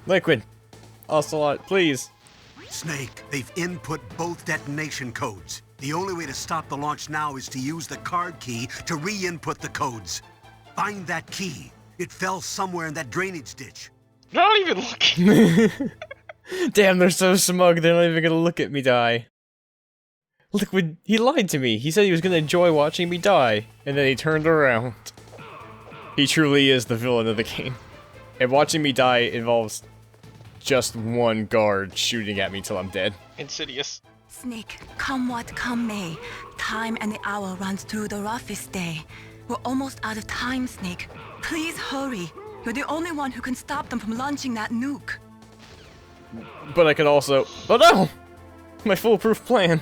Liquid. Ocelot, please. Snake, they've input both detonation codes. The only way to stop the launch now is to use the card key to re-input the codes. Find that key. It fell somewhere in that drainage ditch. You're not even looking. Damn, they're so smug, they're not even gonna look at me die. Liquid, he lied to me. He said he was gonna enjoy watching me die, and then he turned around. He truly is the villain of the game. And watching me die involves just one guard shooting at me till I'm dead. Insidious. Snake, come what come may, time and the hour runs through the roughest day. We're almost out of time, Snake. Please hurry. You're the only one who can stop them from launching that nuke. But I could also... Oh no! My foolproof plan.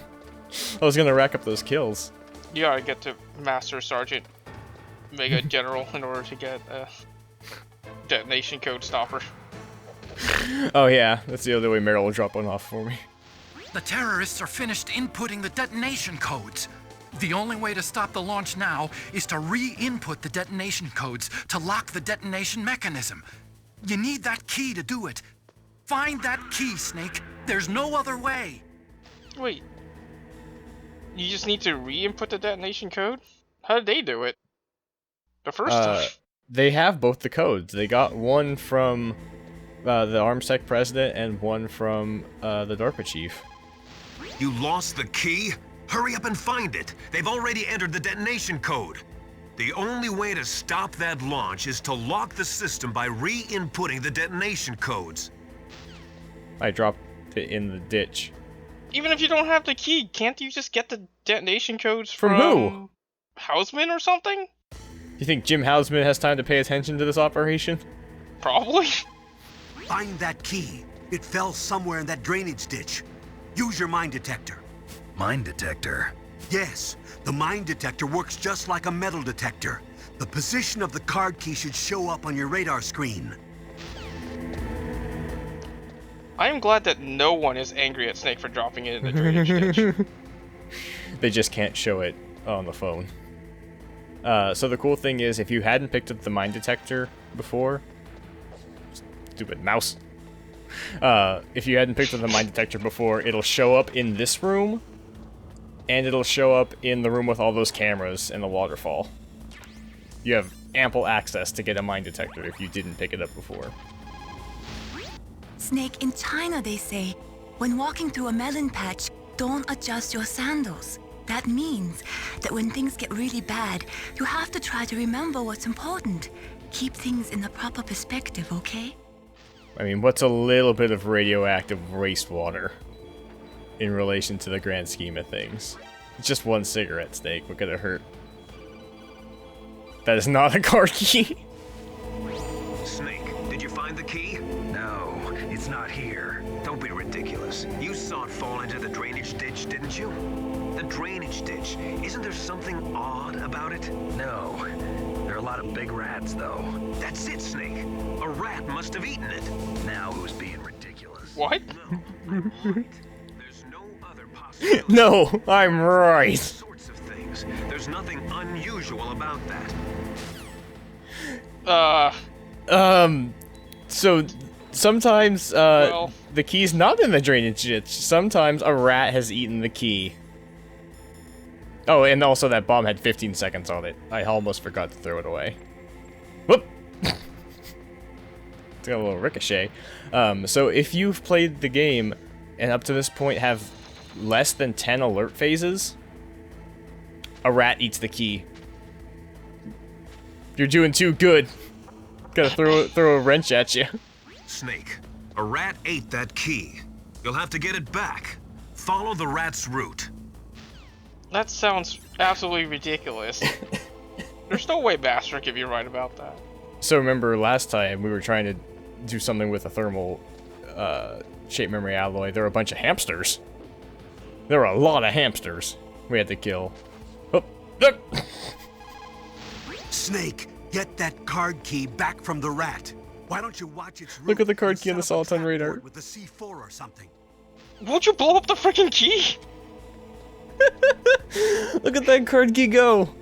I was gonna rack up those kills. You gotta get to Master Sergeant Mega General in order to get a detonation code stopper. Oh yeah, that's the other way Meryl will drop one off for me. The terrorists are finished inputting the detonation codes. The only way to stop the launch now is to re-input the detonation codes to lock the detonation mechanism. You need that key to do it. Find that key, Snake. There's no other way. Wait. You just need to re-input the detonation code? How did they do it? The first time? They have both the codes. They got one from the ArmSec president and one from the DARPA chief. You lost the key? Hurry up and find it. They've already entered the detonation code. The only way to stop that launch is to lock the system by re-inputting the detonation codes. I dropped it in the ditch. Even if you don't have the key, can't you just get the detonation codes From who? Houseman or something? You think Jim Hausman has time to pay attention to this operation? Probably. Find that key. It fell somewhere in that drainage ditch. Use your mine detector. Mine detector? Yes, the mine detector works just like a metal detector. The position of the card key should show up on your radar screen. I am glad that no one is angry at Snake for dropping it in the drainage ditch. They just can't show it on the phone. So the cool thing is, if you hadn't picked up the mine detector before... Stupid mouse. If you hadn't picked up the mine detector before, it'll show up in this room, and it'll show up in the room with all those cameras and the waterfall. You have ample access to get a mine detector if you didn't pick it up before. Snake, in China they say, when walking through a melon patch, don't adjust your sandals. That means that when things get really bad, you have to try to remember what's important. Keep things in the proper perspective, okay? I mean, what's a little bit of radioactive wastewater in relation to the grand scheme of things? It's just one cigarette, Snake. What could it hurt? That is not a card key. Snake, did you find the key? No, it's not here. Don't be ridiculous. You saw it fall into the drainage ditch, didn't you? The drainage ditch. Isn't there something odd about it? No. There are a lot of big rats, though. That's it, Snake. A rat must have eaten it. Now who's being ridiculous? What? No, I'm right. There's no other possibility. No, I'm right. Sorts of things. There's nothing unusual about that. So sometimes, Well. the key's not in the drainage ditch. Sometimes a rat has eaten the key. Oh, and also that bomb had 15 seconds on it. I almost forgot to throw it away. Whoop! It's got a little ricochet. So if you've played the game, and up to this point have less than 10 alert phases, a rat eats the key. You're doing too good. Gotta throw a wrench at you. Snake, a rat ate that key. You'll have to get it back. Follow the rat's route. That sounds absolutely ridiculous. There's no way Master could be right about that. So remember last time we were trying to do something with a thermal shape memory alloy. There were a bunch of hamsters. There were a lot of hamsters we had to kill. Oh, look! Snake, get that card key back from the rat. Why don't you watch its route Look at the card and key on the set up a Soliton radar. trap board with the C4 or something. Won't you blow up the freaking key? Look at that card key go!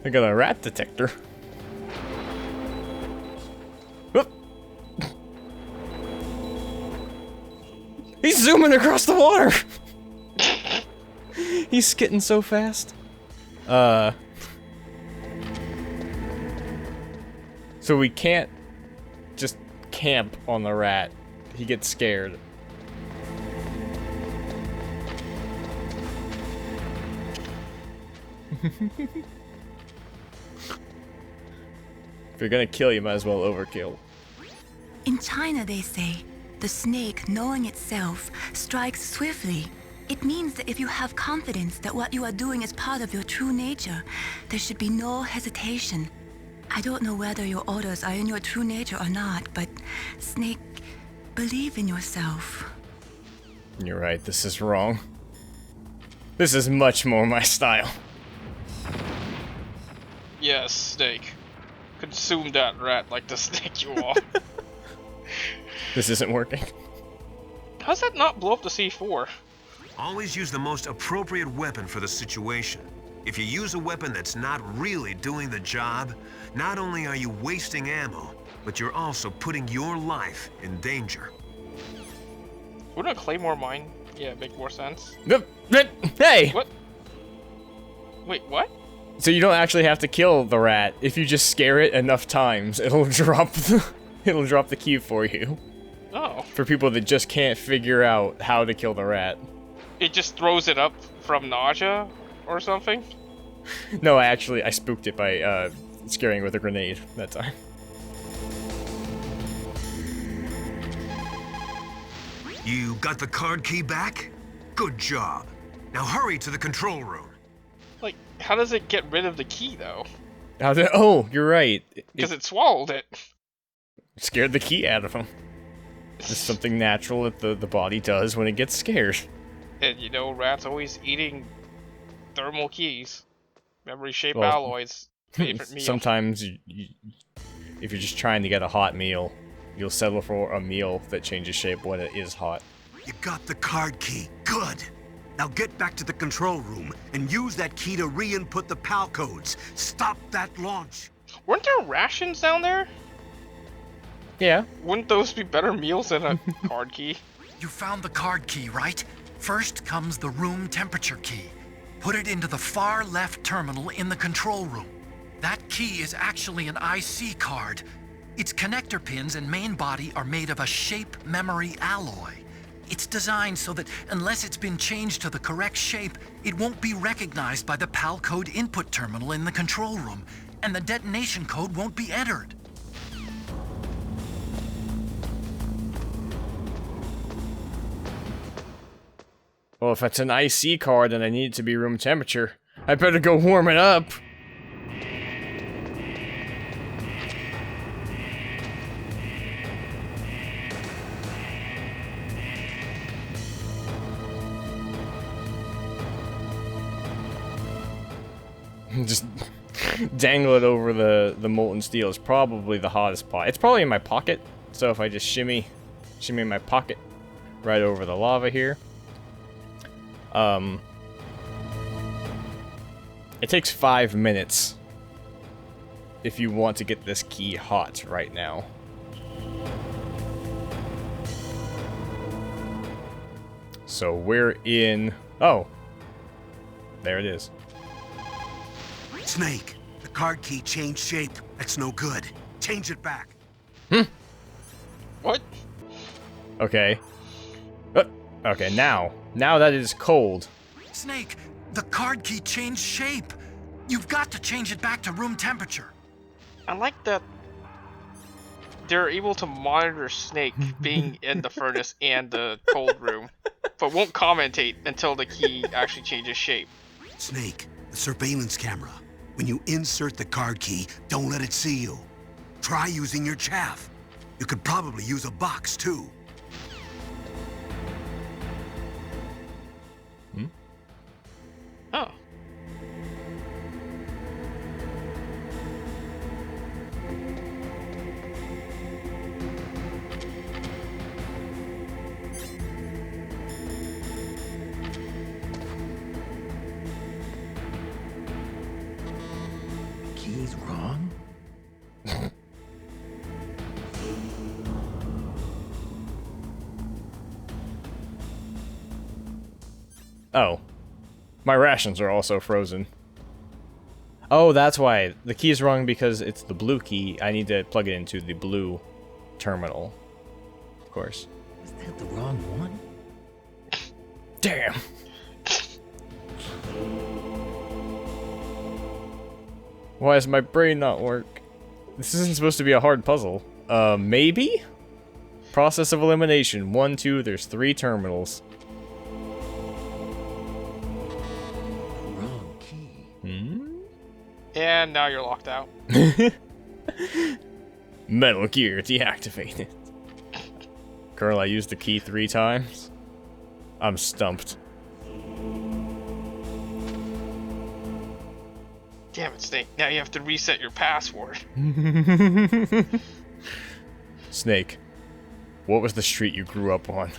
I got a rat detector. Whoop. He's zooming across the water! He's skitting so fast. So we can't just camp on the rat. He gets scared. If you're gonna kill, you might as well overkill. In China, they say, the snake, knowing itself, strikes swiftly. It means that if you have confidence that what you are doing is part of your true nature, there should be no hesitation. I don't know whether your orders are in your true nature or not, but Snake, believe in yourself. You're right, this is wrong. This is much more my style. Yes, Snake. Consume that rat like the snake you are. This isn't working. How's that not blow up the C4? Always use the most appropriate weapon for the situation. If you use a weapon that's not really doing the job, not only are you wasting ammo, but you're also putting your life in danger. Wouldn't a claymore mine, make more sense? Hey! What? Wait, what? So you don't actually have to kill the rat. If you just scare it enough times, it'll drop the key for you. Oh. For people that just can't figure out how to kill the rat. It just throws it up from nausea or something? No, I spooked it by scaring it with a grenade that time. You got the card key back? Good job. Now hurry to the control room. Like, how does it get rid of the key, though? Oh, you're right. Because it swallowed it. Scared the key out of him. Just something natural that the body does when it gets scared. And you know, rats always eating thermal keys. Memory-shaped Well, alloys. Favorite meal. Sometimes, if you're just trying to get a hot meal, you'll settle for a meal that changes shape when it is hot. You got the card key. Good. Now get back to the control room and use that key to re-input the PAL codes. Stop that launch. Weren't there rations down there? Yeah. Wouldn't those be better meals than a card key? You found the card key, right? First comes the room temperature key. Put it into the far left terminal in the control room. That key is actually an IC card. Its connector pins and main body are made of a shape memory alloy. It's designed so that unless it's been changed to the correct shape, it won't be recognized by the PAL code input terminal in the control room, and the detonation code won't be entered. Well, if it's an IC card and I need it to be room temperature, I better go warm it up. Just dangle it over the molten steel is probably the hottest spot. It's probably in my pocket, so if I just shimmy my pocket right over the lava here. It takes 5 minutes if you want to get this key hot right now. So we're in... Oh. There it is. Snake, the card key changed shape. That's no good. Change it back. What? Okay. Okay, now that it is cold. Snake, the card key changed shape. You've got to change it back to room temperature. I like that they're able to monitor Snake being in the furnace and the cold room, but won't commentate until the key actually changes shape. Snake, the surveillance camera. When you insert the card key, don't let it see you. Try using your chaff. You could probably use a box, too. Oh. Key's wrong? Oh. My rations are also frozen. Oh, that's why. The key's wrong because it's the blue key. I need to plug it into the blue terminal. Of course. Was that the wrong one? Damn. Why does my brain not work? This isn't supposed to be a hard puzzle. Maybe? Process of elimination. 1, 2, there's 3 terminals. Wrong key. And now you're locked out. Metal Gear deactivated. Colonel, I used the key 3 times. I'm stumped. Damn it, Snake. Now you have to reset your password. Snake, what was the street you grew up on?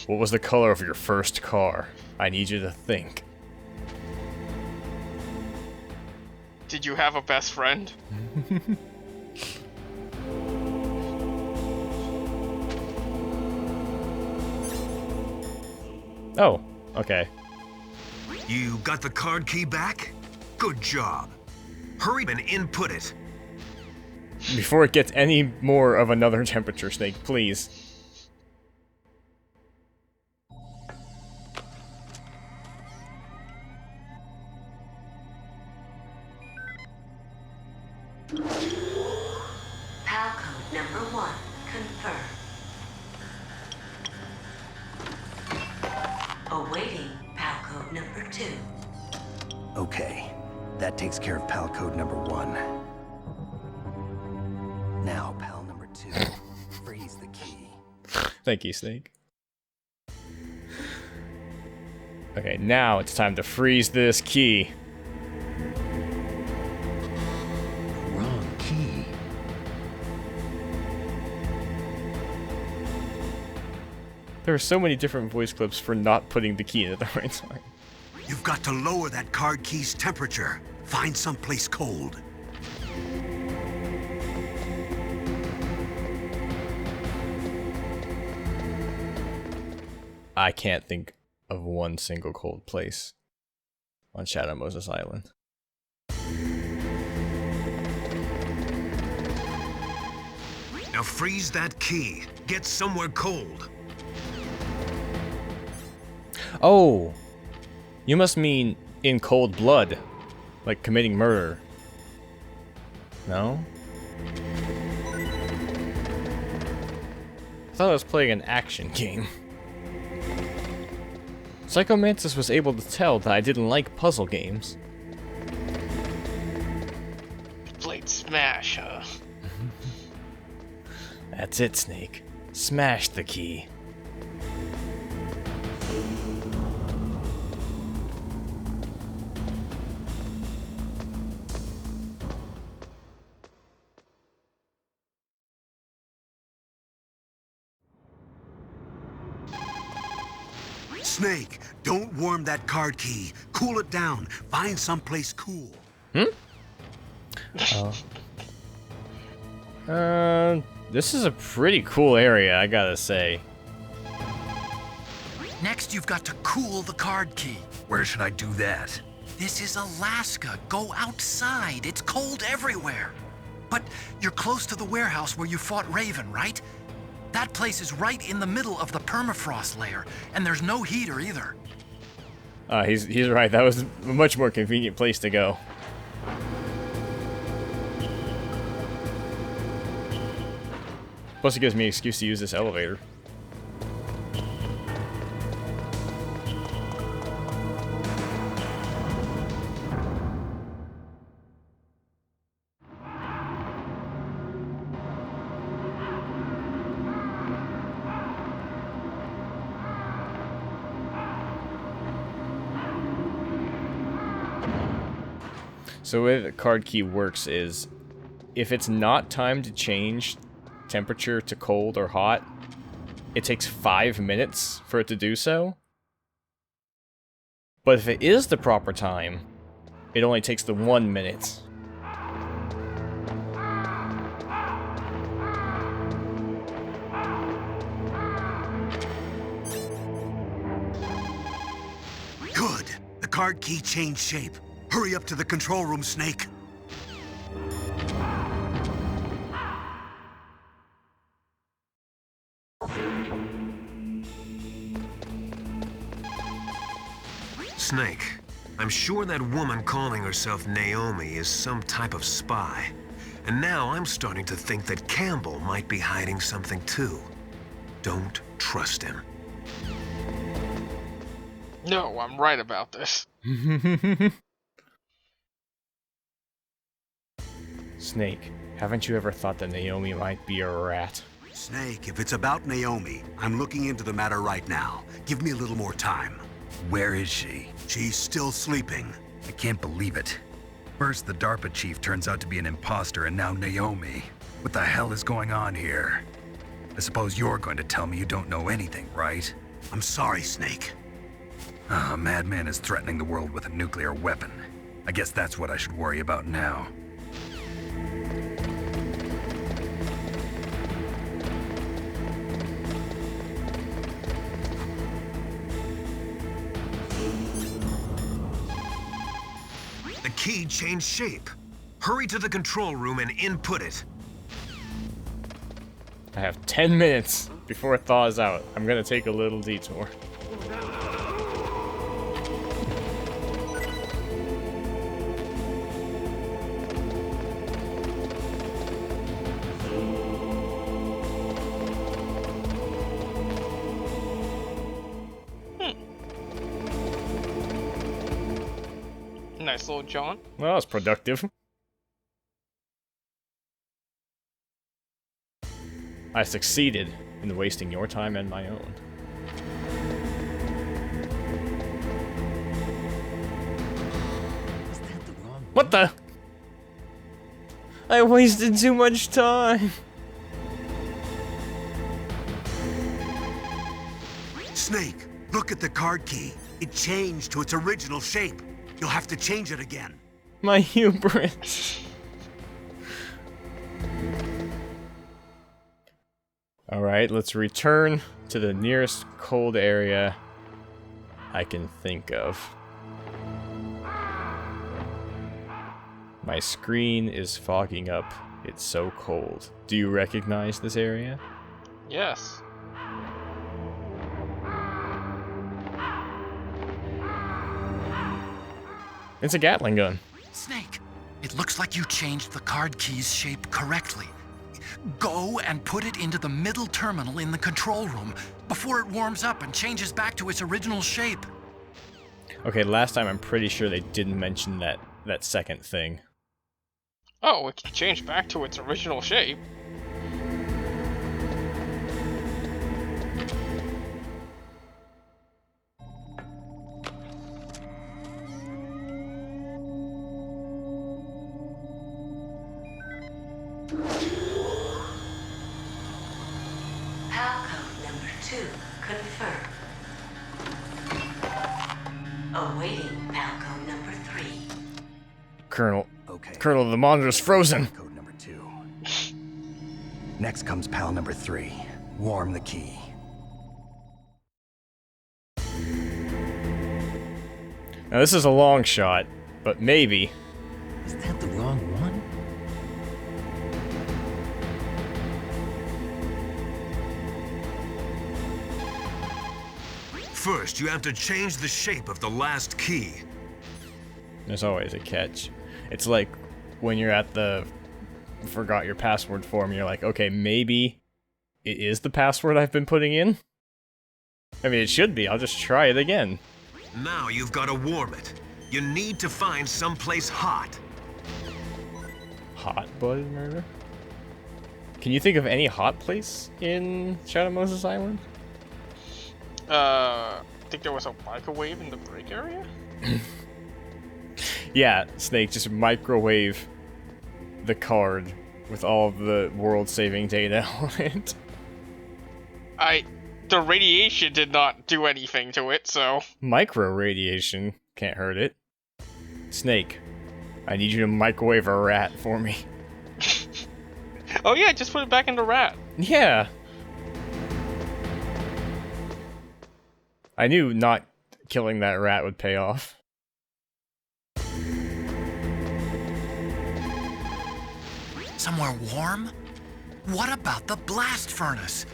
What was the color of your first car? I need you to think. Did you have a best friend? Oh, okay. You got the card key back? Good job. Hurry and input it. Before it gets any more of another temperature, Snake, please. PAL code number 1, confirmed. Awaiting PAL code number 2. Okay, that takes care of PAL code number 1. Now, PAL number 2. Freeze the key. Thank you, Snake. Okay, now it's time to freeze this key. Wrong key. There are so many different voice clips for not putting the key in at the right time. You've got to lower that card key's temperature. Find someplace cold. I can't think of one single cold place on Shadow Moses Island. Now freeze that key. Get somewhere cold. Oh! You must mean in cold blood. Like committing murder. No? I thought I was playing an action game. Psychomantis was able to tell that I didn't like puzzle games. Played Smash, huh? That's it, Snake. Smash the key. Snake, don't warm that card key. Cool it down. Find someplace cool. This is a pretty cool area, I gotta say. Next, you've got to cool the card key. Where should I do that? This is Alaska. Go outside. It's cold everywhere. But you're close to the warehouse where you fought Raven, right? That place is right in the middle of the permafrost layer, and there's no heater either. He's right. That was a much more convenient place to go. Plus, it gives me an excuse to use this elevator. So the way the card key works is, if it's not time to change temperature to cold or hot, it takes 5 minutes for it to do so. But if it is the proper time, it only takes the 1 minute. card key changed shape. Hurry up to the control room, Snake. Snake, I'm sure that woman calling herself Naomi is some type of spy. And now I'm starting to think that Campbell might be hiding something too. Don't trust him. No, I'm right about this. Snake, haven't you ever thought that Naomi might be a rat? Snake, if it's about Naomi, I'm looking into the matter right now. Give me a little more time. Where is she? She's still sleeping. I can't believe it. First, the DARPA chief turns out to be an imposter, and now Naomi. What the hell is going on here? I suppose you're going to tell me you don't know anything, right? I'm sorry, Snake. A madman is threatening the world with a nuclear weapon. I guess that's what I should worry about now. The key changed shape. Hurry to the control room and input it. I have 10 minutes before it thaws out. I'm gonna take a little detour. Nice little John. Well, that was productive. I succeeded in wasting your time and my own. What the? I wasted too much time. Snake, look at the card key. It changed to its original shape. You'll have to change it again. My hubris. Alright, let's return to the nearest cold area I can think of. My screen is fogging up. It's so cold. Do you recognize this area? Yes. It's a Gatling gun. Snake, it looks like you changed the card key's shape correctly. Go and put it into the middle terminal in the control room before it warms up and changes back to its original shape. Okay, last time I'm pretty sure they didn't mention that second thing. Oh, it changed back to its original shape. Palcode number 2 confirmed. Awaiting Palcode number 3. Colonel. Okay. Colonel, the monitor's frozen. Code number 2. Next comes pal number 3. Warm the key. Now this is a long shot, but maybe. Is that the wrong one? First, you have to change the shape of the last key. There's always a catch. It's like when you're at the forgot your password form, you're like, okay, maybe it is the password I've been putting in? I mean, it should be. I'll just try it again. Now you've got to warm it. You need to find someplace hot. Hot-blooded murder? Can you think of any hot place in Shadow Moses Island? I think there was a microwave in the break area? Yeah, Snake, just microwave the card with all of the world-saving data on it. The radiation did not do anything to it, so... Micro-radiation can't hurt it. Snake, I need you to microwave a rat for me. Oh yeah, just put it back in the rat. Yeah. I knew not killing that rat would pay off. Somewhere warm? What about the blast furnace?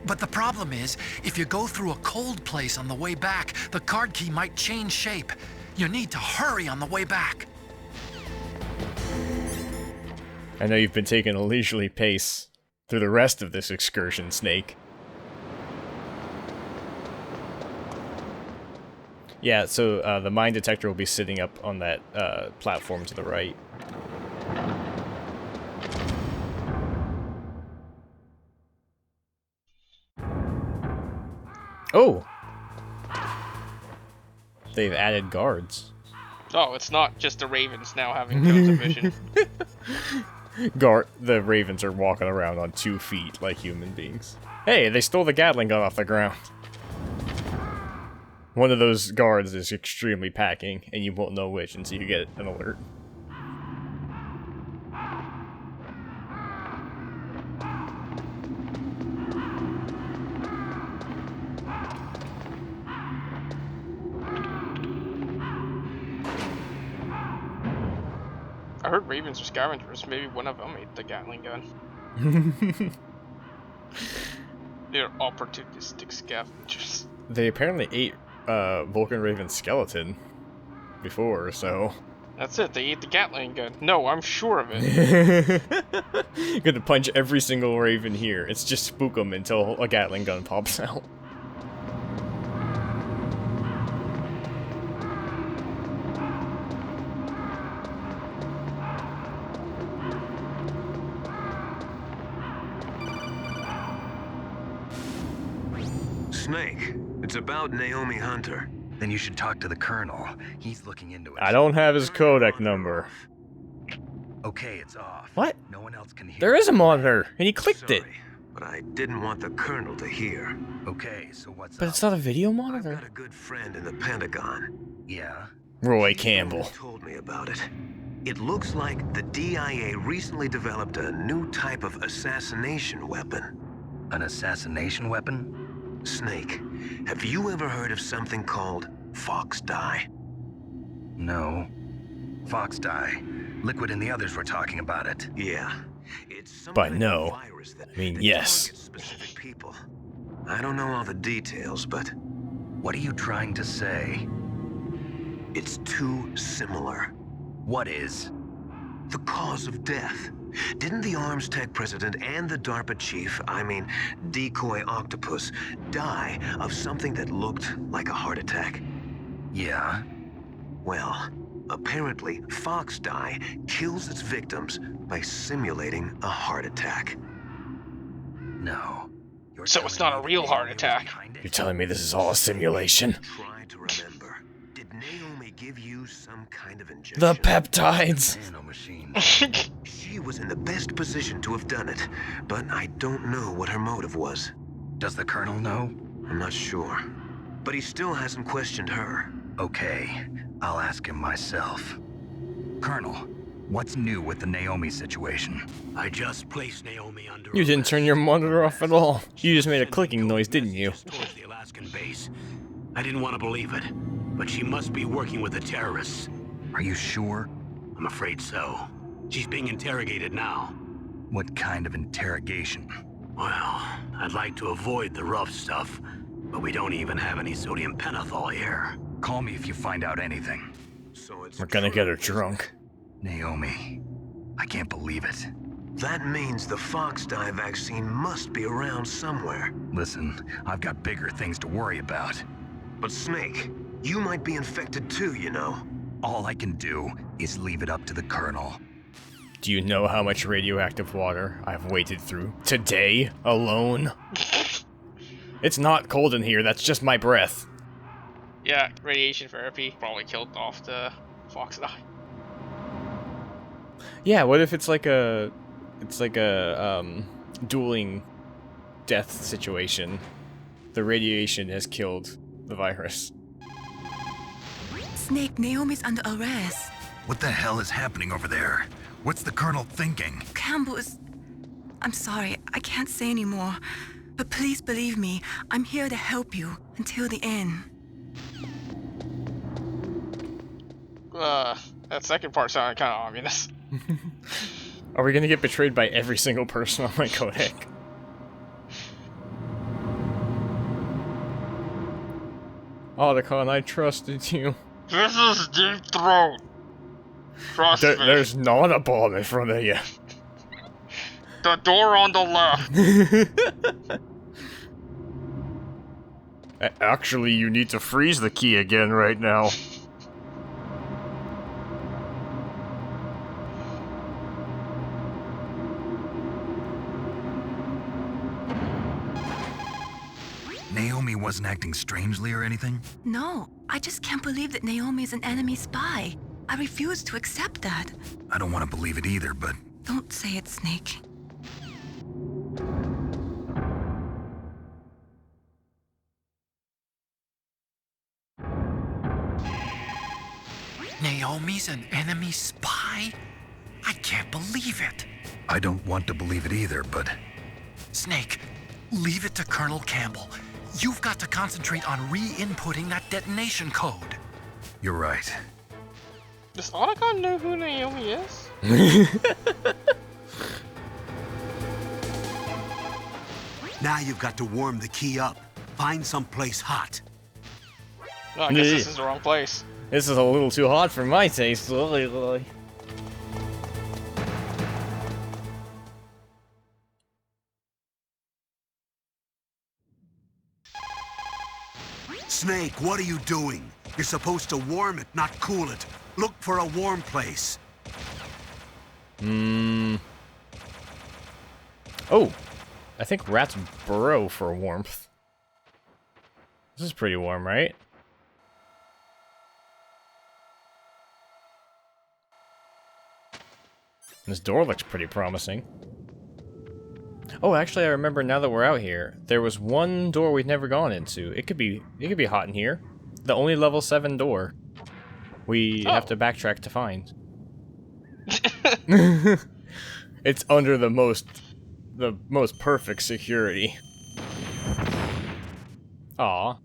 But the problem is, if you go through a cold place on the way back, the card key might change shape. You need to hurry on the way back. I know you've been taking a leisurely pace through the rest of this excursion, Snake. Yeah, so the mine detector will be sitting up on that platform to the right. Oh! They've added guards. Oh, it's not just the ravens now having codes of vision. The ravens are walking around on 2 feet like human beings. Hey, they stole the Gatling gun off the ground. One of those guards is extremely packing, and you won't know which until you get an alert. I heard ravens are scavengers. Maybe one of them ate the Gatling gun. They're opportunistic scavengers. They apparently ate Vulcan Raven's skeleton before, so... That's it, they ate the Gatling gun. No, I'm sure of it. Gonna punch every single Raven here. It's just spook them until a Gatling gun pops out. Snake, it's about Naomi Hunter. Then you should talk to the Colonel. He's looking into it. I don't have his codec number. Okay, it's off. What? No one else can hear. There is a monitor, and he clicked it. Sorry, but I didn't want the Colonel to hear. Okay, so what's But up? it's not a video I've monitor. got a good friend in the Pentagon. Yeah? Roy He's the one Campbell. who told me about it. It looks like the DIA recently developed a new type of assassination weapon. An assassination weapon? Snake, have you ever heard of something called FoxDie? No. FoxDie. Liquid and the others were talking about it. Yeah. It's some By kind no, of virus that, I mean that yes. targets specific people. I don't know all the details, but What are you trying to say? it's too similar. What is? The cause of death. Didn't the Arms Tech president and the DARPA chief, Decoy Octopus, die of something that looked like a heart attack? Yeah? Well, apparently FoxDie kills its victims by simulating a heart attack. No. You're So it's telling not a me real that heart Naomi was attack. behind it? You're telling me this is all a simulation? Try to remember. Did Naomi give you some kind of injection? The peptides! Nanomachine. She was in the best position to have done it, but I don't know what her motive was. Does the Colonel know? I'm not sure. But he still hasn't questioned her. Okay, I'll ask him myself. Colonel, what's new with the Naomi situation? I just placed Naomi under You didn't arrest. turn your monitor off at all. You just made a clicking noise, didn't you? Towards the Alaskan base. I didn't want to believe it, but she must be working with the terrorists. Are you sure? I'm afraid so. She's being interrogated now. What kind of interrogation? Well, I'd like to avoid the rough stuff, but we don't even have any sodium pentothal here. Call me if you find out anything. So it's We're gonna true. get her drunk. Naomi, I can't believe it. That means the FoxDie vaccine must be around somewhere. Listen, I've got bigger things to worry about. But Snake, you might be infected too, you know. All I can do is leave it up to the Colonel. Do you know how much radioactive water I've waded through today alone? It's not cold in here, that's just my breath. Yeah, radiation therapy probably killed off the FoxDie. Yeah, what if it's like a dueling death situation? The radiation has killed the virus. Snake, Naomi's under arrest. What the hell is happening over there? What's the Colonel thinking? Campbell is... I'm sorry, I can't say anymore. But please believe me, I'm here to help you until the end. That second part sounded kind of ominous. Are we gonna get betrayed by every single person on my codec? Otacon, I trusted you. This is Deep Throat. Trust me. There's not a bomb in front of you. The door on the left. Actually, you need to freeze the key again right now. Naomi wasn't acting strangely or anything? No, I just can't believe that Naomi's an enemy spy. I refuse to accept that. I don't want to believe it either, but Don't say it, Snake. Naomi's an enemy spy? I can't believe it. I don't want to believe it either, but Snake, leave it to Colonel Campbell. You've got to concentrate on re-inputting that detonation code. you're right. Does Otacon know who Naomi is? Now you've got to warm the key up. Find someplace hot. No, I guess this is the wrong place. This is a little too hot for my taste. Snake, what are you doing? You're supposed to warm it, not cool it. Look for a warm place. Oh, I think rats burrow for warmth. This is pretty warm, right? This door looks pretty promising. Oh, actually, I remember now that we're out here, there was one door we've never gone into. It could be hot in here. The only level 7 door. We have to backtrack to find. It's under the most perfect security. Aw.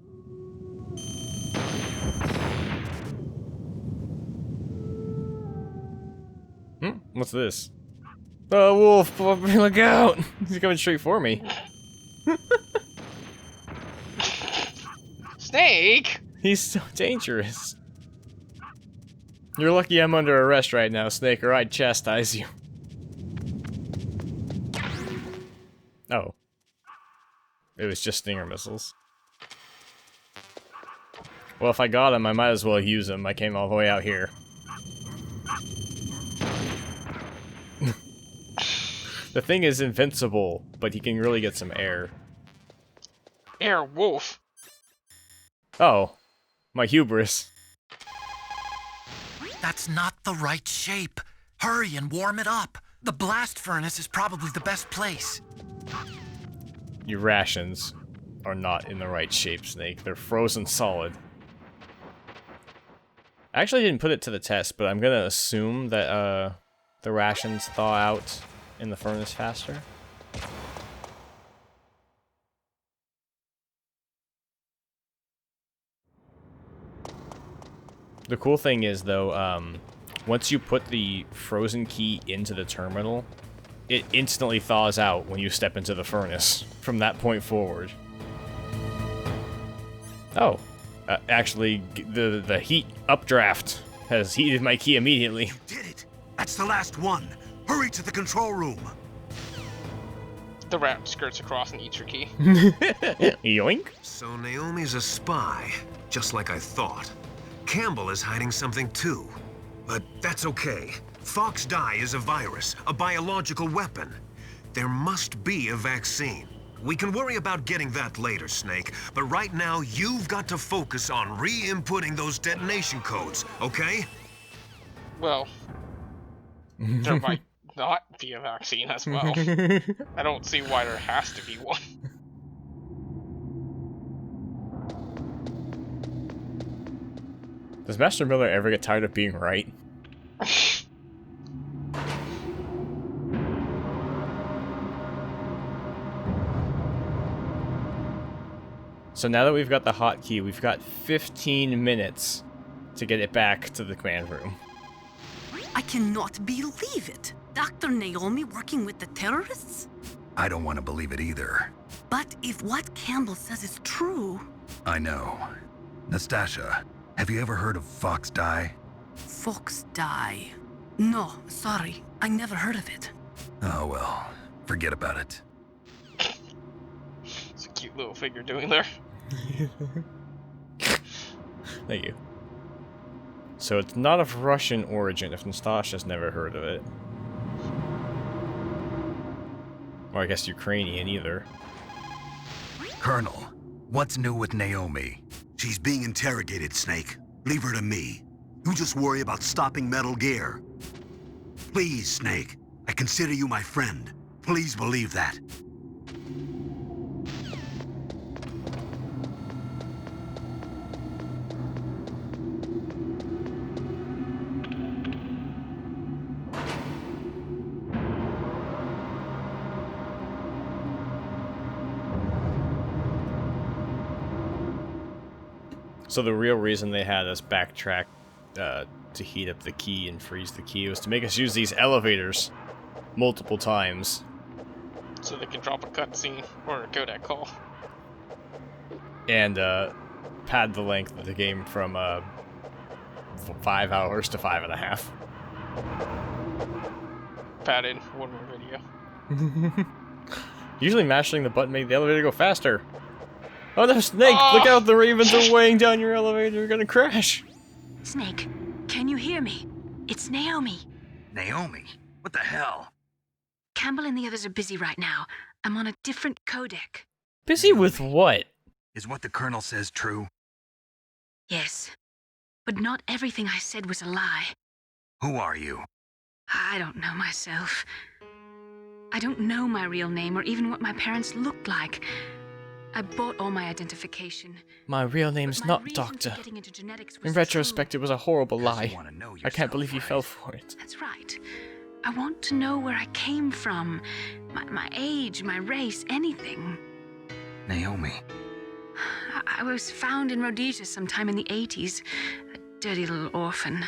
What's this? Oh, wolf! Look out! He's coming straight for me. Snake! He's so dangerous. You're lucky I'm under arrest right now, Snake, or I'd chastise you. Oh. It was just stinger missiles. Well, if I got him, I might as well use him. I came all the way out here. The thing is invincible, but he can really get some air. Air wolf. Oh. My hubris. That's not the right shape. Hurry and warm it up. The blast furnace is probably the best place. Your rations are not in the right shape, Snake. They're frozen solid. I actually didn't put it to the test, but I'm gonna assume that the rations thaw out in the furnace faster. The cool thing is, though, once you put the frozen key into the terminal, it instantly thaws out when you step into the furnace from that point forward. Oh, actually, the heat updraft has heated my key immediately. You did it. That's the last one. Hurry to the control room. The rat skirts across and eats your key. Yoink. So Naomi's a spy, just like I thought. Campbell is hiding something too. But that's okay. FoxDie is a virus, a biological weapon. There must be a vaccine. We can worry about getting that later, Snake, but right now you've got to focus on re-inputting those detonation codes, okay? Well, there might not be a vaccine as well. I don't see why there has to be one. Does Master Miller ever get tired of being right? So now that we've got the hotkey, we've got 15 minutes to get it back to the command room. I cannot believe it. Dr. Naomi working with the terrorists? I don't want to believe it either. But if what Campbell says is true... I know. Nastasha, have you ever heard of FoxDie? FoxDie? No, sorry. I never heard of it. Oh well, forget about it. It's a cute little figure doing there. Thank you. So it's not of Russian origin if Nastasha's never heard of it. Or I guess Ukrainian either. Colonel, what's new with Naomi? She's being interrogated, Snake. Leave her to me. You just worry about stopping Metal Gear. Please, Snake. I consider you my friend. Please believe that. So the real reason they had us backtrack to heat up the key and freeze the key was to make us use these elevators multiple times. So they can drop a cutscene or a codec call. And pad the length of the game from 5 hours to 5.5. Pad in one more video. Usually mashing the button made the elevator go faster. Oh no, Snake! Look out, the ravens are weighing down your elevator, you're gonna crash! Snake, can you hear me? It's Naomi. Naomi? What the hell? Campbell and the others are busy right now. I'm on a different codec. Busy with what? Is what the Colonel says true? Yes. But not everything I said was a lie. Who are you? I don't know myself. I don't know my real name or even what my parents looked like. I bought all my identification. My real name's not Doctor. In retrospect, it was a horrible lie. I can't believe you fell for it. That's right. I want to know where I came from. My age, my race, anything. Naomi. I was found in Rhodesia sometime in the 80s. A dirty little orphan.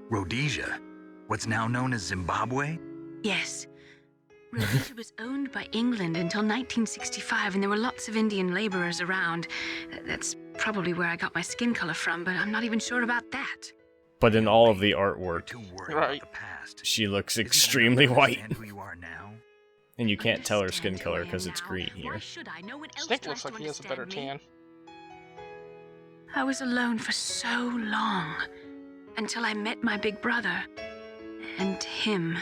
Rhodesia? What's now known as Zimbabwe? Yes. Rhodesia was owned by England until 1965, and there were lots of Indian laborers around. That's probably where I got my skin color from, but I'm not even sure about that. But in all of the artwork, Right. she looks extremely white. Who you are now? And you can't tell her skin color because it's green here. Snake looks like he has a better tan. I was alone for so long, until I met my big brother. And him.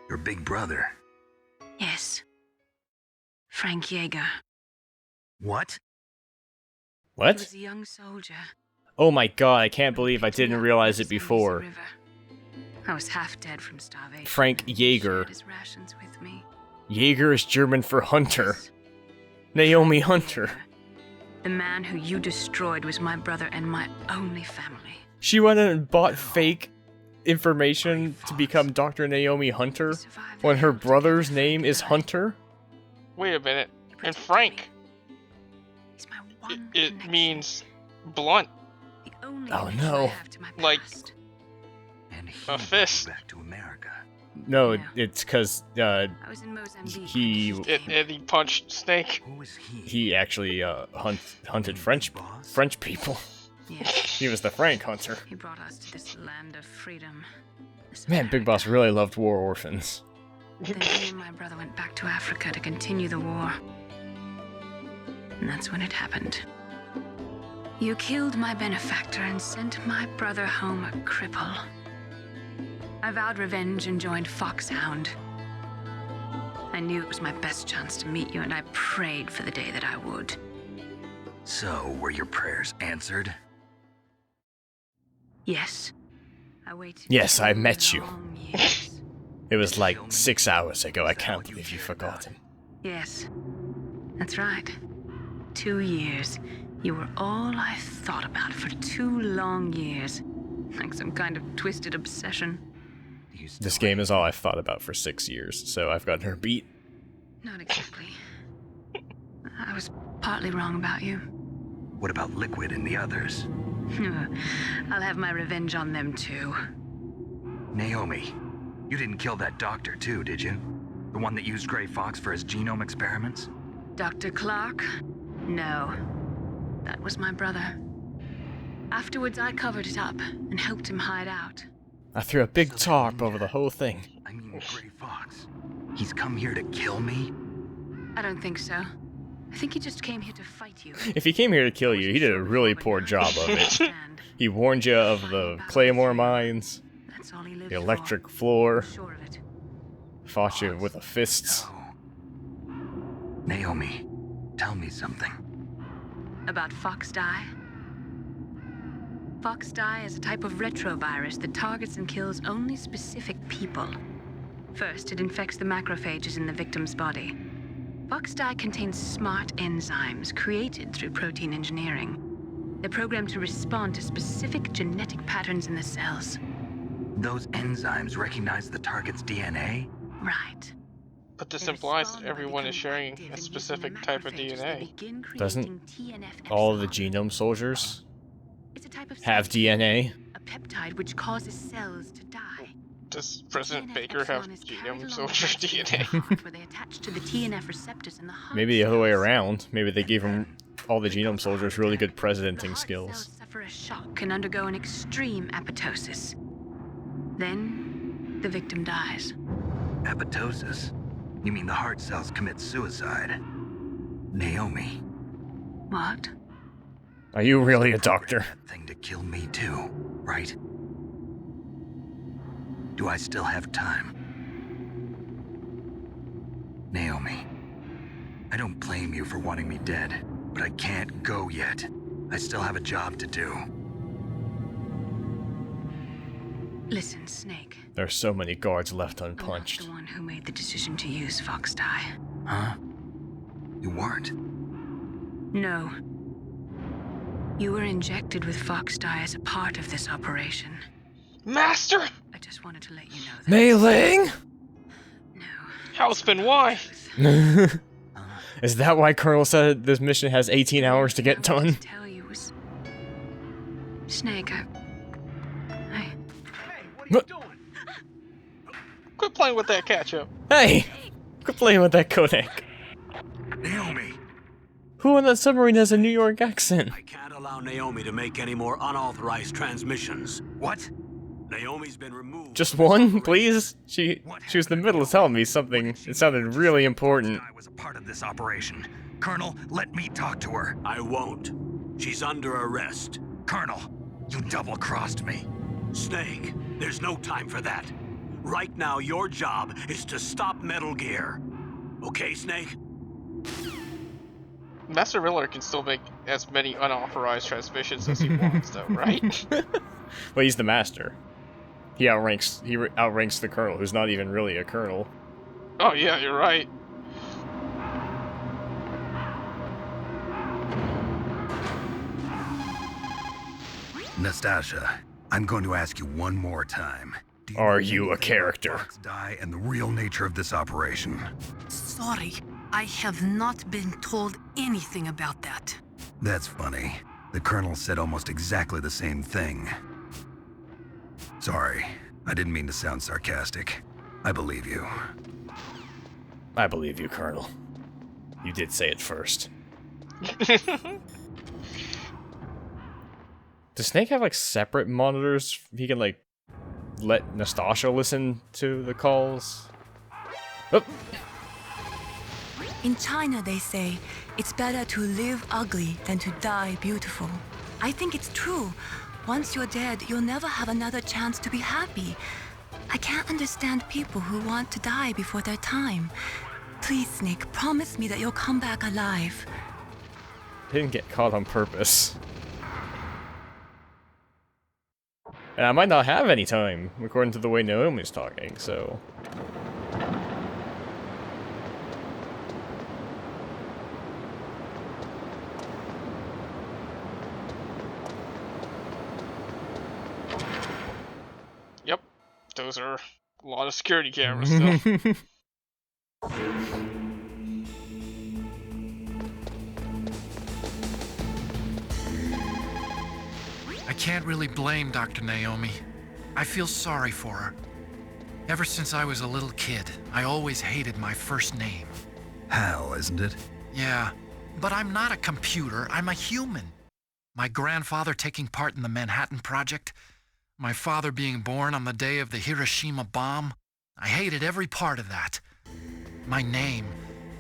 Your big brother? Yes. Frank Yeager. What? He What? was a young soldier. Oh my god, I can't believe I didn't realize it before. I was half dead from starvation. Frank He Yeager. shared his rations with me. Yeager is German for hunter. Naomi Hunter. The man who you destroyed was my brother and my only family. She went in and bought fake information to become Dr. Naomi Hunter when her brother's name is Hunter? Wait a minute. And Frank, He's my one it connection. means blunt. The only Oh, connection no. I have to my Like- past. And he A fist. back to America. No, Yeah. it's because I was in Mozambique. he And he punched Snake. Who is he? he actually hunted French people. Yeah, He was the Frank Hunter. he brought us to this land of freedom. This Man, Big Boss really loved war orphans. Then he and my brother went back to Africa to continue the war. And that's when it happened. You killed my benefactor and sent my brother home a cripple. I vowed revenge and joined Foxhound. I knew it was my best chance to meet you, and I prayed for the day that I would. So, were your prayers answered? Yes. I waited. Yes, I met 2 you. long years. It was like 6 hours ago. I can't believe you've forgotten. Yes, that's right. 2 years. You were all I thought about for 2 long years. Like some kind of twisted obsession. Do you still This game is all I've thought about for 6 years, so I've gotten her beat. Not exactly. I was partly wrong about you. What about Liquid and the others? I'll have my revenge on them too. Naomi, You didn't kill that doctor too, did you? The one that used Gray Fox for his genome experiments? Dr. Clark? No. That was my brother. Afterwards, I covered it up and helped him hide out. I threw a big tarp over the whole thing. I mean, Gray Fox. He's come here to kill me? I don't think so. I think he just came here to fight you. If he came here to kill you, he did a really poor job of it. He warned you of the Claymore mines, That's all he lived the electric floor, for. Sure of it. fought you with the fists. No. Naomi, tell me something. About FoxDie? FoxDie is a type of retrovirus that targets and kills only specific people. First, it infects the macrophages in the victim's body. FoxDie contains smart enzymes created through protein engineering. They're programmed to respond to specific genetic patterns in the cells. Those enzymes recognize the target's DNA? Right. But this implies that everyone is sharing a specific type of DNA. Doesn't all of the genome soldiers It's a type of have cell, DNA? a peptide which causes cells to die. Does President TNF Baker have epsilon is carried genome along soldier the DNA? heart where they attach to the TNF receptors in the heart Maybe the other way cells. around. Maybe they gave him all the genome soldiers really good The presidenting heart skills. cells suffer a shock and undergo an extreme apoptosis. Then, the victim dies. Apoptosis? You mean the heart cells commit suicide? Naomi, What? Are you really a doctor? thing to kill me too, right? Do I still have time? Naomi, I don't blame you for wanting me dead, but I can't go yet. I still have a job to do. Listen, Snake. There are so many guards left I'm not unpunched. the one who made the decision to use FoxDie. Huh? You weren't? No. You were injected with FoxDie as a part of this operation. Master! I just wanted to let you know that. Mei Ling? No. Houseman, why? Is that why Colonel said this mission has 18 hours to get What I wanted done? to tell you was... Snake, I... Quit playing with that catch-up. Hey! Quit playing with that codec. Naomi! Who on that submarine has a New York accent? I can't allow Naomi to make any more unauthorized transmissions. What? Naomi's been removed. Just one, please? She was in the middle of telling me something. It sounded really important. I was a part of this operation. Colonel, let me talk to her. I won't. She's under arrest. Colonel, you double-crossed me. Snake, there's no time for that. Right now, your job is to stop Metal Gear. Okay, Snake? Master Miller can still make as many unauthorized transmissions as he wants, though, right? Well, he's the master. He outranks the colonel, who's not even really a colonel. Oh yeah, you're right. Nastasha, I'm going to ask you one more time. Do Are know you a anything about character? FoxDie and the real nature of this operation? Sorry, I have not been told anything about that. That's funny. The Colonel said almost exactly the same thing. Sorry, I didn't mean to sound sarcastic. I believe you. I believe you, Colonel. You did say it first. Does Snake have, like, separate monitors? He can, like, let Nastasha listen to the calls? Oh. In China, they say, it's better to live ugly than to die beautiful. I think it's true. Once you're dead, you'll never have another chance to be happy. I can't understand people who want to die before their time. Please, Snake, promise me that you'll come back alive. Didn't get caught on purpose. And I might not have any time, according to the way Naomi's talking, so... Yep, those are a lot of security cameras still. I can't really blame Dr. Naomi. I feel sorry for her. Ever since I was a little kid, I always hated my first name. Hal, isn't it? Yeah, but I'm not a computer, I'm a human. My grandfather taking part in the Manhattan Project, my father being born on the day of the Hiroshima bomb. I hated every part of that. My name,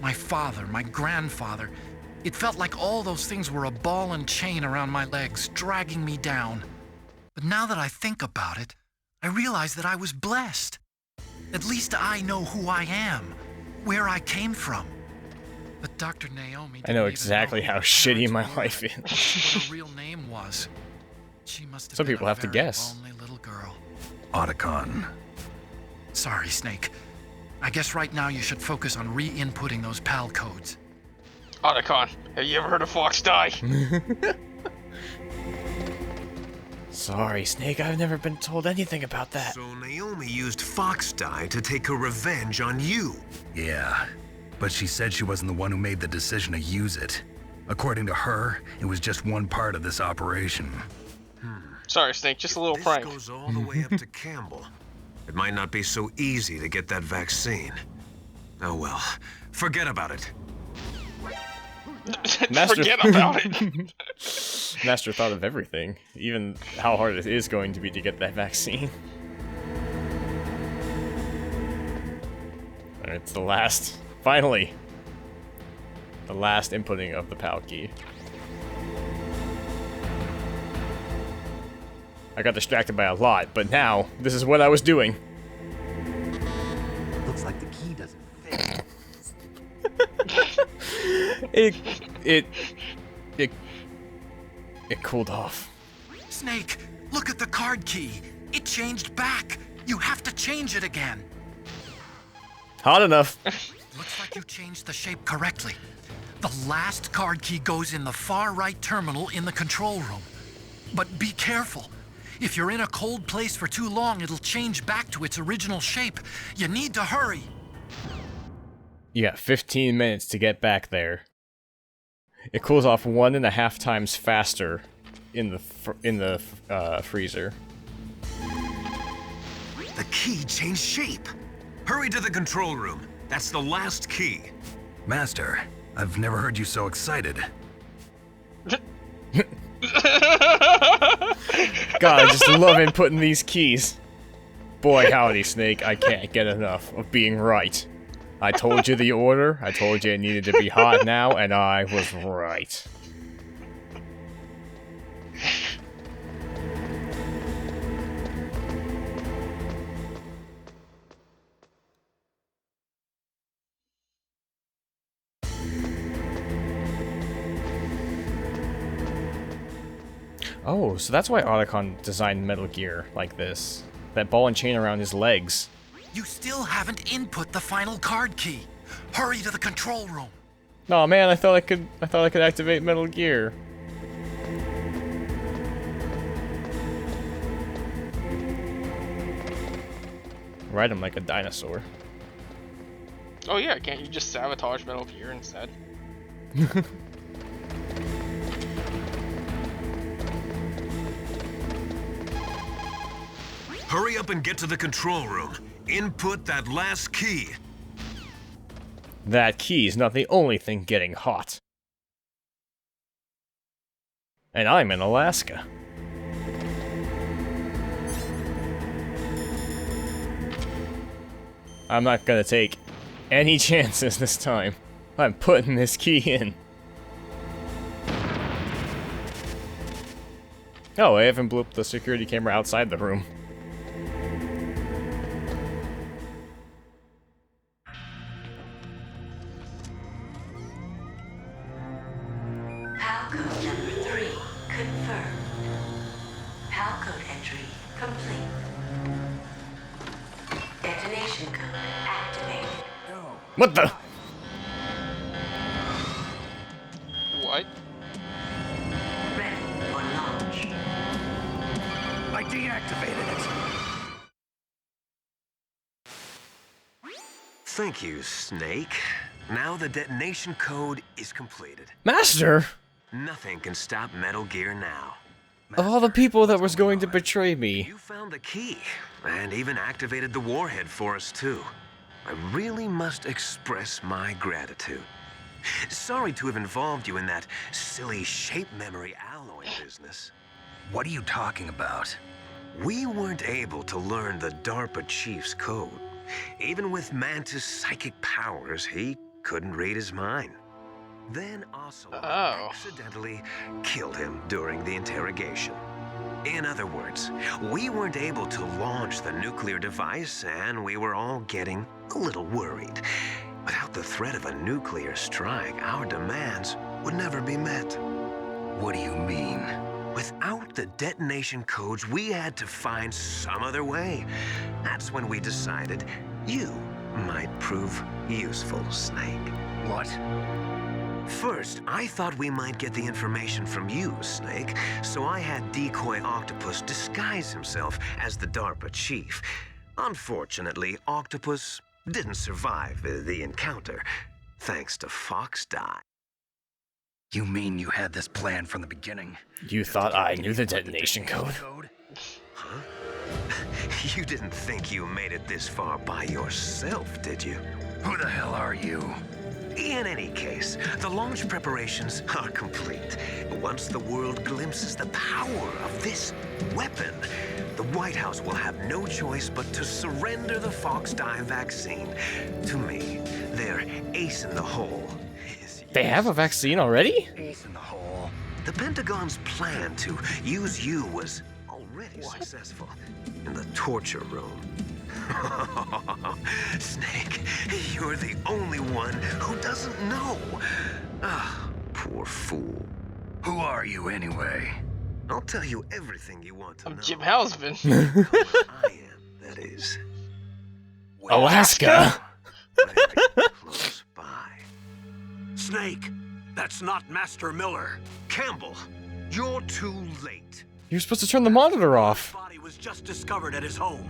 my father, my grandfather. It felt like all those things were a ball and chain around my legs, dragging me down. But now that I think about it, I realize that I was blessed. At least I know who I am, where I came from. But Dr. Naomi I know exactly how shitty my life is. What her real name was. She must have Some been people a have to very guess. lonely little girl. Otacon. Sorry, Snake. I guess right now you should focus on re-inputting those PAL codes. Otacon, have you ever heard of FoxDie? Sorry, Snake, I've never been told anything about that. So Naomi used FoxDie to take her revenge on you. Yeah, but she said she wasn't the one who made the decision to use it. According to her, it was just one part of this operation. Sorry, Snake, just a little prank. This goes all the way up to Campbell. It might not be so easy to get that vaccine. Oh well, forget about it. Master... Forget about it. Master thought of everything, even how hard it is going to be to get that vaccine. Alright, it's the last, finally, the last inputting of the PAL key. I got distracted by a lot, but now, this is what I was doing. Looks like the key doesn't fit. It cooled off. Snake, look at the card key. It changed back. You have to change it again. Hot enough. Looks like you changed the shape correctly. The last card key goes in the far right terminal in the control room. But be careful. If you're in a cold place for too long, it'll change back to its original shape. You need to hurry. You got 15 minutes to get back there. It cools off 1.5 times faster in the freezer. The key changed shape. Hurry to the control room. That's the last key. Master, I've never heard you so excited. God, I just love inputting these keys. Boy howdy, Snake, I can't get enough of being right. I told you the order, I told you it needed to be hot now, and I was right. Oh, so that's why Otacon designed Metal Gear like this. That ball and chain around his legs. You still haven't input the final card key. Hurry to the control room. Oh man, I thought I could activate Metal Gear. Ride him like a dinosaur. Oh yeah, can't you just sabotage Metal Gear instead? Hurry up and get to the control room. Input that last key. That key's not the only thing getting hot. And I'm in Alaska. I'm not gonna take any chances this time. I'm putting this key in. Oh, I haven't blew up the security camera outside the room. PAL code number 3 confirmed. PAL code entry complete. Detonation code activated. What the? What? Ready for launch. I deactivated it. Thank you, Snake. Now the detonation code is completed. Master? Nothing can stop Metal Gear now. Of all the people that was going to betray me. You found the key, and even activated the warhead for us, too. I really must express my gratitude. Sorry to have involved you in that silly shape memory alloy business. What are you talking about? We weren't able to learn the DARPA chief's code. Even with Mantis' psychic powers, he couldn't read his mind. Then Ocelot accidentally killed him during the interrogation. In other words, we weren't able to launch the nuclear device, and we were all getting a little worried. Without the threat of a nuclear strike, our demands would never be met. What do you mean? Without the detonation codes, we had to find some other way. That's when we decided you might prove useful, Snake. What? First, I thought we might get the information from you, Snake, so I had Decoy Octopus disguise himself as the DARPA chief. Unfortunately, Octopus didn't survive the encounter, thanks to FoxDie. You mean you had this plan from the beginning? You thought I knew the detonation code? Huh? You didn't think you made it this far by yourself, did you? Who the hell are you? In any case, the launch preparations are complete. Once the world glimpses the power of this weapon, the White House will have no choice but to surrender the FoxDie vaccine to me. Their ace in the hole. They have a vaccine already? Ace in the hole. The Pentagon's plan to use you was already successful in the torture room. Snake, you're the only one who doesn't know. Ah, poor fool. Who are you anyway? I'll tell you everything you want to know. I'm Jim Hausman. I am, that is. Alaska! Very close by. Snake, that's not Master Miller. Campbell, you're too late. You're supposed to turn the monitor off. His body was just discovered at his home.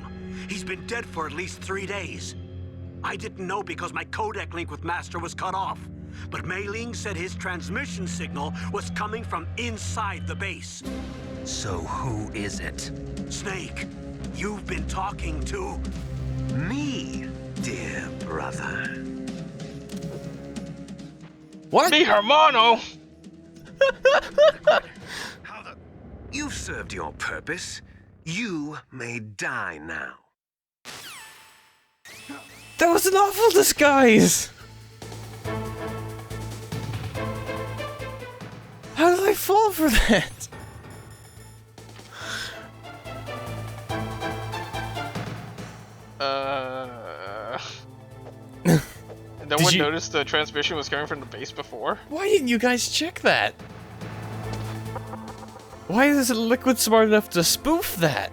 He's been dead for at least 3 days. I didn't know because my Codec link with Master was cut off. But Mei Ling said his transmission signal was coming from inside the base. So who is it? Snake, you've been talking to... Me, dear brother. What? Me, Hermano! How the... You've served your purpose. You may die now. That was an awful disguise! How did I fall for that? No one noticed the transmission was coming from the base before? Why didn't you guys check that? Why is Liquid smart enough to spoof that?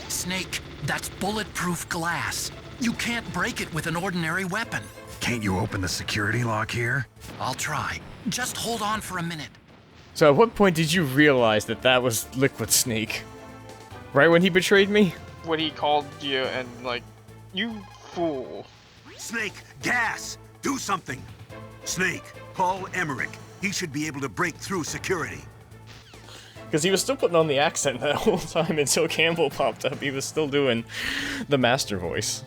Snake, that's bulletproof glass. You can't break it with an ordinary weapon. Can't you open the security lock here? I'll try. Just hold on for a minute. So at what point did you realize that that was Liquid Snake? Right when he betrayed me? When he called you and like, you fool. Snake, gas! Do something! Snake, call Emmerich. He should be able to break through security. Because he was still putting on the accent that whole time until Campbell popped up. He was still doing the master voice.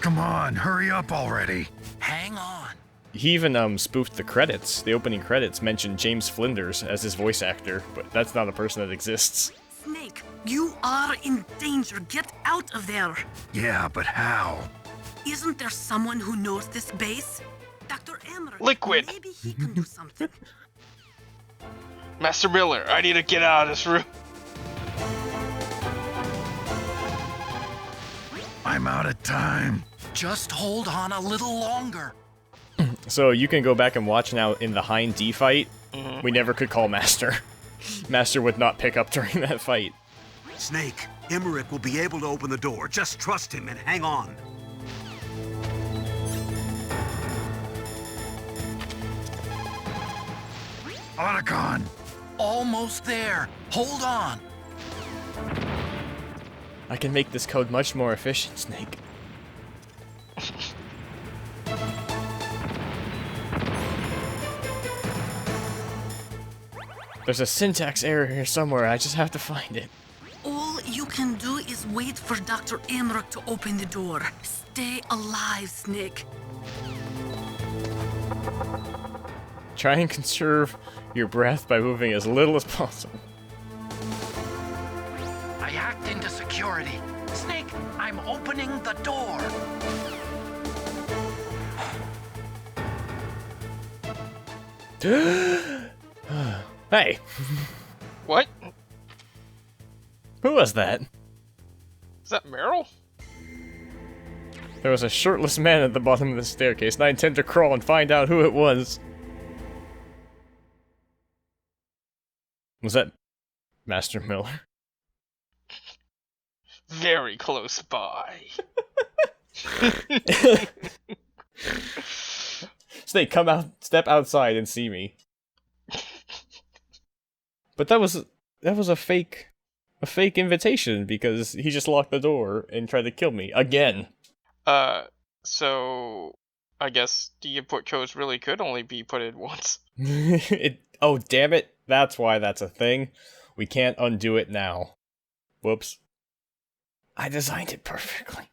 Come on, hurry up already. Hang on. He even spoofed the credits. The opening credits mentioned James Flinders as his voice actor, but that's not a person that exists. Snake, you are in danger. Get out of there. Yeah, but how? Isn't there someone who knows this base? Dr. Emmerich. Liquid. Maybe he can do something. Master Miller, I need to get out of this room. I'm out of time. Just hold on a little longer. So you can go back and watch now in the Hind D fight. We never could call Master. Master would not pick up during that fight. Snake, Emmerich will be able to open the door. Just trust him and hang on. Otacon! Almost there. Hold on. I can make this code much more efficient, Snake. There's a syntax error here somewhere. I just have to find it. All you can do is wait for Dr. Emmerich to open the door. Stay alive, Snake. Try and conserve your breath by moving as little as possible. I hacked into security. Snake, I'm opening the door. Hey! What? Who was that? Is that Meryl? There was a shirtless man at the bottom of the staircase, and I intend to crawl and find out who it was. Was that Master Miller? Very close by. Snake, come out, step outside and see me. But that was a fake invitation because he just locked the door and tried to kill me again. So I guess the input codes really could only be put in once. Oh, damn it. That's why that's a thing. We can't undo it now. Whoops. I designed it perfectly.